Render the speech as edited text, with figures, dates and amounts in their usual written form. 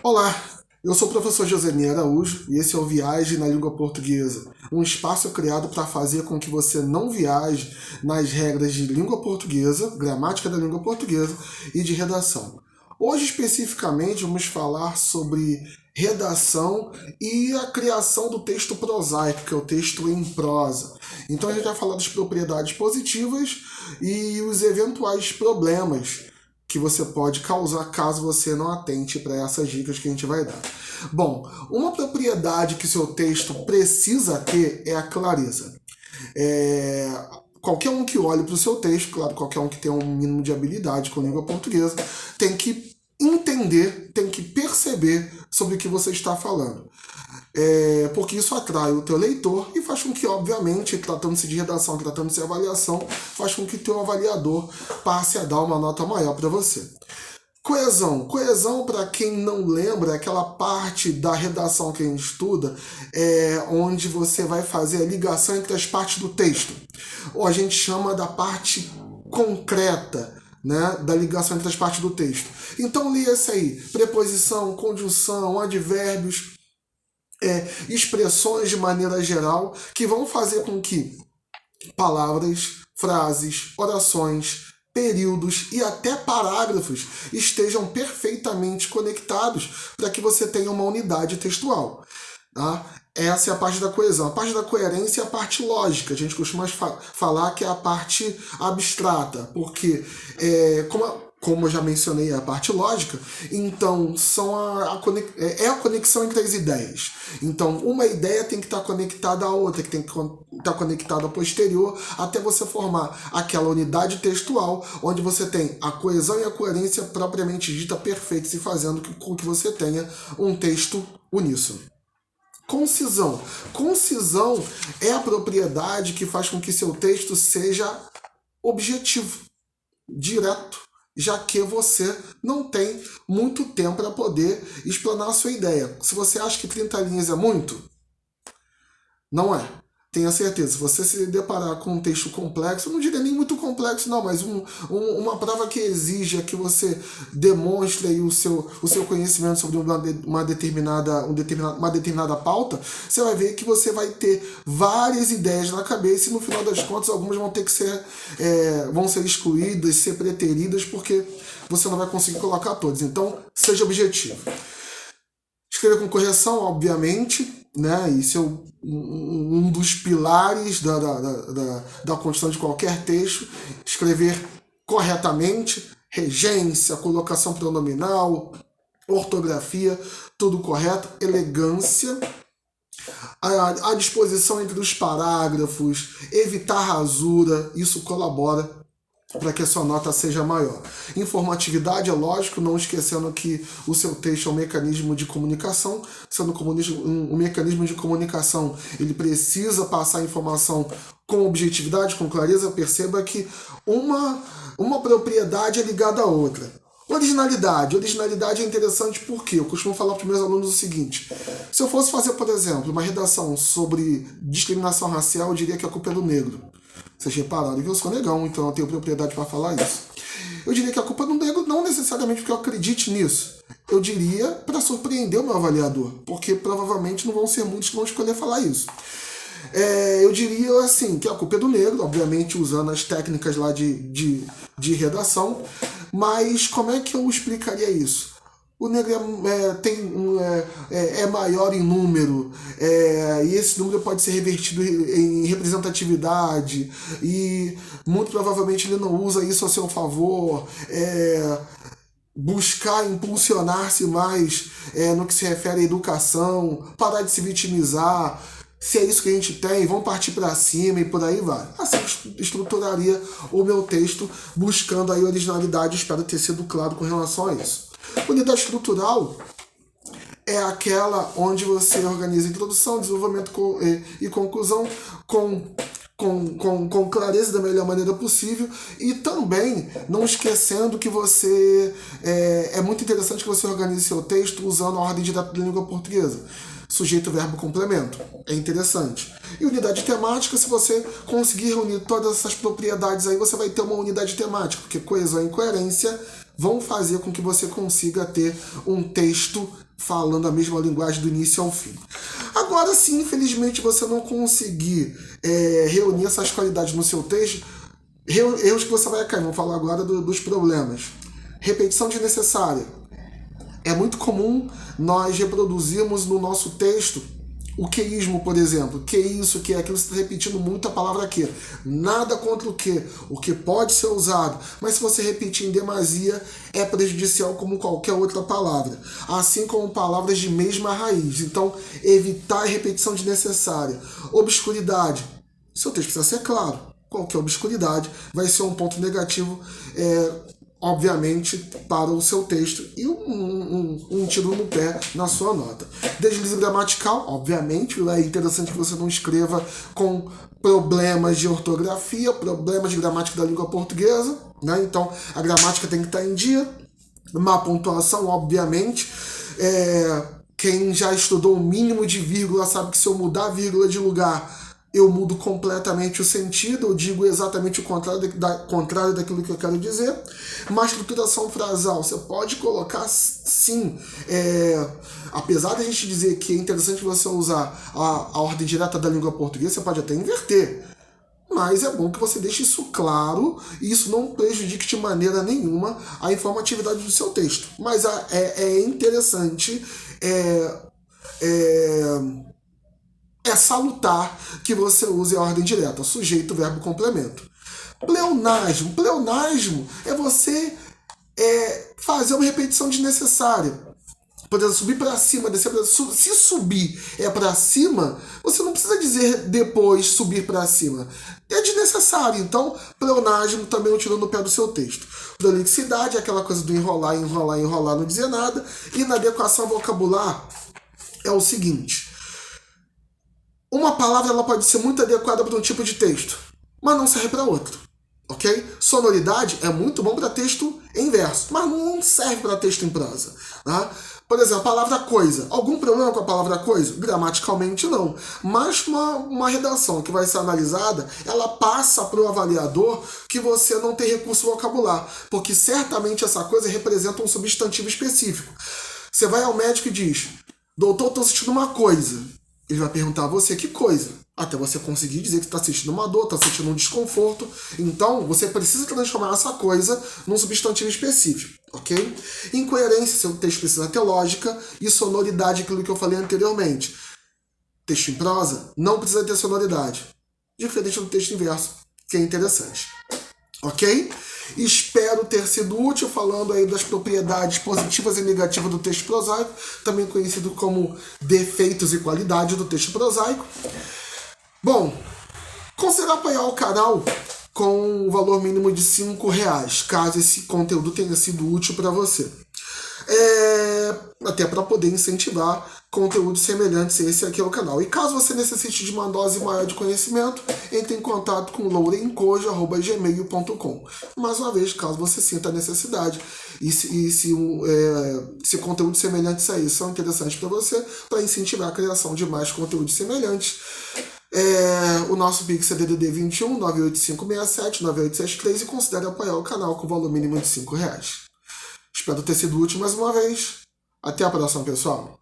Olá, eu sou o professor Josemir Araújo e esse é o Viagem na Língua Portuguesa, um espaço criado para fazer com que você não viaje nas regras de língua portuguesa, gramática da língua portuguesa e de redação. Hoje, especificamente, vamos falar sobre redação e a criação do texto prosaico, que é o texto em prosa. Então, a gente vai falar das propriedades positivas e os eventuais problemas que você pode causar caso você não atente para essas dicas que a gente vai dar. Bom, uma propriedade que seu texto precisa ter é a clareza. Qualquer um que olhe para o seu texto, claro, qualquer um que tenha um mínimo de habilidade com a língua portuguesa, tem que entender, tem que perceber sobre o que você está falando. Porque isso atrai o teu leitor e faz com que, obviamente, tratando-se de redação, tratando-se de avaliação, faz com que o teu avaliador passe a dar uma nota maior para você. Coesão. Coesão, para quem não lembra, é aquela parte da redação que a gente estuda, onde você vai fazer a ligação entre as partes do texto. Ou a gente chama da parte concreta, né, da ligação entre as partes do texto. Então, leia isso aí. Preposição, conjunção, advérbios, expressões de maneira geral que vão fazer com que palavras, frases, orações, períodos e até parágrafos estejam perfeitamente conectados para que você tenha uma unidade textual. Tá? Essa é a parte da coesão. A parte da coerência é a parte lógica. A gente costuma falar que é a parte abstrata, porque como eu já mencionei, a parte lógica, então é a conexão entre as ideias. Então, uma ideia tem que estar conectada à outra, que tem que estar conectada à posterior, até você formar aquela unidade textual, onde você tem a coesão e a coerência propriamente dita perfeitas e fazendo com que você tenha um texto uníssono. Concisão. Concisão é a propriedade que faz com que seu texto seja objetivo, direto, já que você não tem muito tempo para poder explanar a sua ideia. Se você acha que 30 linhas é muito, não é. Tenha certeza, se você se deparar com um texto complexo, eu não diria nem muito complexo não, mas uma prova que exija que você demonstre aí o seu conhecimento sobre uma determinada pauta, você vai ver que você vai ter várias ideias na cabeça e no final das contas algumas vão ter que vão ser excluídas, ser preteridas, porque você não vai conseguir colocar todas. Então, seja objetivo. Escrever com correção, obviamente, né? Isso é um dos pilares da construção de qualquer texto. Escrever corretamente, regência, colocação pronominal, ortografia, tudo correto, elegância, a disposição entre os parágrafos, evitar rasura, isso colabora para que a sua nota seja maior. Informatividade, é lógico, não esquecendo que o seu texto é um mecanismo de comunicação, sendo um mecanismo de comunicação, ele precisa passar informação com objetividade, com clareza. Perceba que uma propriedade é ligada à outra. Originalidade. Originalidade é interessante porque eu costumo falar para os meus alunos o seguinte: se eu fosse fazer, por exemplo, uma redação sobre discriminação racial, eu diria que a culpa é do negro. Vocês repararam que eu sou negão, então eu tenho propriedade para falar isso. Eu diria que a culpa é do negro, não necessariamente porque eu acredite nisso. Eu diria para surpreender o meu avaliador, porque provavelmente não vão ser muitos que vão escolher falar isso. Eu diria assim, que a culpa é do negro, obviamente usando as técnicas lá de redação, mas como é que eu explicaria isso? O negro é maior em número, e esse número pode ser revertido em representatividade, e muito provavelmente ele não usa isso a seu favor. Buscar impulsionar-se mais no que se refere à educação, parar de se vitimizar. Se é isso que a gente tem, vamos partir para cima e por aí vai. Assim estruturaria o meu texto, buscando aí originalidade. Espero ter sido claro com relação a isso. Unidade estrutural é aquela onde você organiza introdução, desenvolvimento e conclusão com clareza da melhor maneira possível, e também não esquecendo que você é muito interessante que você organize seu texto usando a ordem direta da língua portuguesa. Sujeito, verbo, complemento. É interessante. E unidade temática, se você conseguir reunir todas essas propriedades aí, você vai ter uma unidade temática, porque coesão e coerência vão fazer com que você consiga ter um texto falando a mesma linguagem do início ao fim. Agora, se infelizmente você não conseguir reunir essas qualidades no seu texto, erros que você vai cair. Vamos falar agora dos problemas. Repetição desnecessária. É muito comum nós reproduzirmos no nosso texto o queísmo, por exemplo. Que isso, que aquilo, você está repetindo muito a palavra que. Nada contra o que pode ser usado, mas se você repetir em demasia, é prejudicial como qualquer outra palavra. Assim como palavras de mesma raiz. Então, evitar a repetição desnecessária. Obscuridade. Seu texto precisa ser claro. Qualquer obscuridade vai ser um ponto negativo, obviamente, para o seu texto e um tiro no pé na sua nota. Deslize gramatical, obviamente, é interessante que você não escreva com problemas de ortografia, problemas de gramática da língua portuguesa, né? Então, a gramática tem que estar em dia. Má pontuação, obviamente. Quem já estudou o mínimo de vírgula sabe que se eu mudar a vírgula de lugar, eu mudo completamente o sentido, eu digo exatamente o contrário daquilo que eu quero dizer. Uma estruturação frasal, você pode colocar sim, apesar de a gente dizer que é interessante você usar a ordem direta da língua portuguesa, você pode até inverter. Mas é bom que você deixe isso claro e isso não prejudique de maneira nenhuma a informatividade do seu texto. Mas é interessante, é salutar que você use a ordem direta, sujeito, verbo, complemento. Pleonasmo. Pleonasmo é você fazer uma repetição desnecessária. Por exemplo, subir para cima, descer para cima. Se subir é para cima, você não precisa dizer depois subir para cima. É desnecessário. Então, pleonasmo também tirando o pé do seu texto. Prolixidade é aquela coisa do enrolar, enrolar, enrolar, não dizer nada. Inadequação vocabular é o seguinte. Uma palavra ela pode ser muito adequada para um tipo de texto, mas não serve para outro, ok? Sonoridade é muito bom para texto em verso, mas não serve para texto em prosa, tá? Por exemplo, a palavra coisa. Algum problema com a palavra coisa? Gramaticalmente não. Mas uma redação que vai ser analisada, ela passa para o avaliador que você não tem recurso vocabular, porque certamente essa coisa representa um substantivo específico. Você vai ao médico e diz, doutor, estou sentindo uma coisa. Ele vai perguntar a você que coisa, até você conseguir dizer que está sentindo uma dor, está sentindo um desconforto. Então, você precisa transformar essa coisa num substantivo específico, ok? Incoerência, seu texto precisa ter lógica, e sonoridade, aquilo que eu falei anteriormente. Texto em prosa não precisa ter sonoridade, diferente do texto em verso, que é interessante, ok? Espero ter sido útil falando aí das propriedades positivas e negativas do texto prosaico, também conhecido como defeitos e qualidades do texto prosaico. Bom, considere apoiar o canal com o valor mínimo de R$5, caso esse conteúdo tenha sido útil para você. Até para poder incentivar conteúdos semelhantes a esse aqui ao canal. E caso você necessite de uma dose maior de conhecimento, entre em contato com lourencojo@gmail.com. Mais uma vez, caso você sinta a necessidade e se conteúdos semelhantes a isso são interessantes para você, para incentivar a criação de mais conteúdos semelhantes. O nosso Pix é DDD 21 98567 9863 e considere apoiar o canal com o valor mínimo de R$5. Espero ter sido útil mais uma vez. Até a próxima, pessoal.